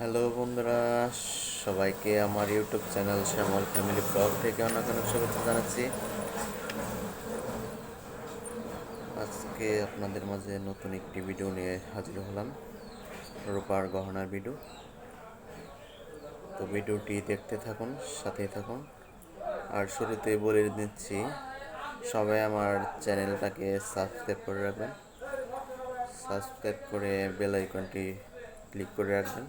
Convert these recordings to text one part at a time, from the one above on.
Hello বন্ধুরা, সবাইকে আমার ইউটিউব চ্যানেল শ্যামল ফ্যামিলি ব্লগ থেকে অনেক অনেক শুভেচ্ছা জানাচ্ছি। আজকে আপনাদের মাঝে নতুন একটি ভিডিও নিয়ে হাজির হলাম, রূপার গহনার ভিডিও। তো ভিডিওটি দেখতে থাকুন, সাথেই থাকুন। আর শুরুতে বলে দিচ্ছি, সবাই আমার চ্যানেলটাকে সাবস্ক্রাইব করে রাখবেন, সাবস্ক্রাইব করে বেল আইকনটি ক্লিক করে রাখবেন,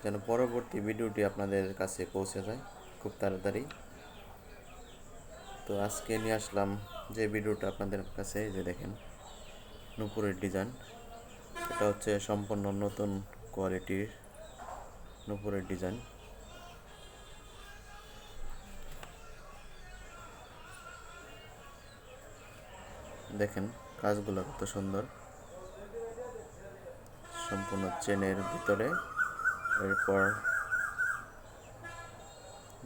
যেন পরবর্তী ভিডিওটি আপনাদের কাছে পৌঁছে যায় খুব তাড়াতাড়ি। তো আজকে নিয়ে আসলাম যে ভিডিওটা আপনাদের কাছে, যে দেখেন নূপুরের ডিজাইন। এটা হচ্ছে সম্পূর্ণ নতুন কোয়ালিটির নূপুরের ডিজাইন। দেখেন কাজগুলো কত সুন্দর, সম্পূর্ণ চেনের ভিতরে। এরপর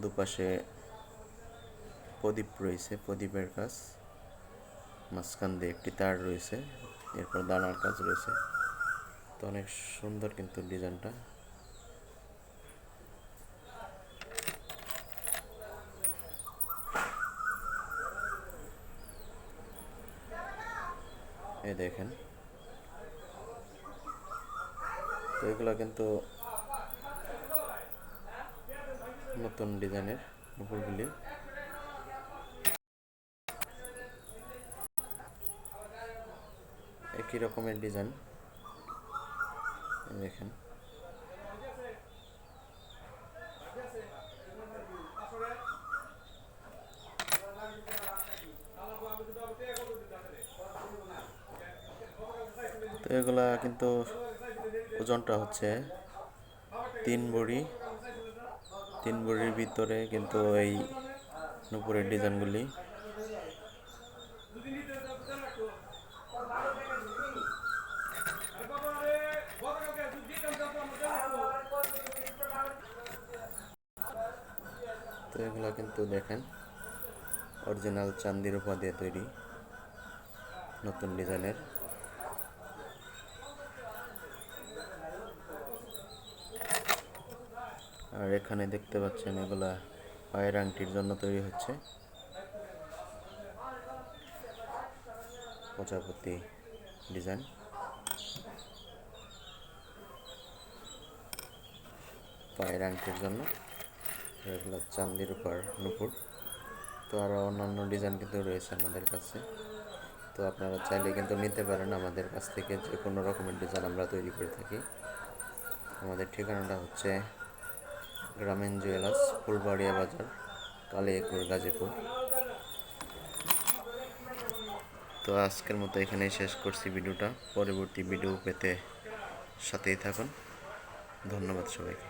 দুপাশে প্রদীপ রয়েছে, প্রদীপের কাজ, মাঝখান দিয়ে একটি তার রয়েছে, এরপর দানার কাজ রয়েছে। তো অনেক সুন্দর কিন্তু ডিজাইনটা। এই দেখেন, তো এগুলো কিন্তু নতুন ডিজাইনের নূপুরগুলি। একই রকমের ডিজাইন দেখেন। তো এগুলা কিন্তু ওজনটা হচ্ছে 3 ভরি। 3 ভরির ভিতরে কিন্তু এই নূপুরের ডিজাইনগুলি। তো এগুলা কিন্তু দেখেন অরিজিনাল চান্দি রূপা দিয়ে তৈরি নতুন ডিজাইনের। আর এখানে দেখতে পাচ্ছেন এগুলা পায়ের আংটির জন্য তৈরি হচ্ছে। প্রজাপতি ডিজাইন, পায়ের আংটির জন্য। এগুলো চান্দির উপর নূপুর। তো আরও অন্যান্য ডিজাইন কিন্তু রয়েছে আমাদের কাছে। তো আপনারা চাইলে কিন্তু নিতে পারেন আমাদের কাছ থেকে, যে কোনো রকমের ডিজাইন আমরা তৈরি করে থাকি। আমাদের ঠিকানাটা হচ্ছে গ্রামীণ জুয়েলার্স, ফুলবাড়িয়া বাজার, কালিয়াকৈর, গাজীপুর। তো আজকের মতো এখানেই শেষ করছি ভিডিওটা। পরবর্তী ভিডিও পেতে সাথেই থাকুন। ধন্যবাদ সবাইকে।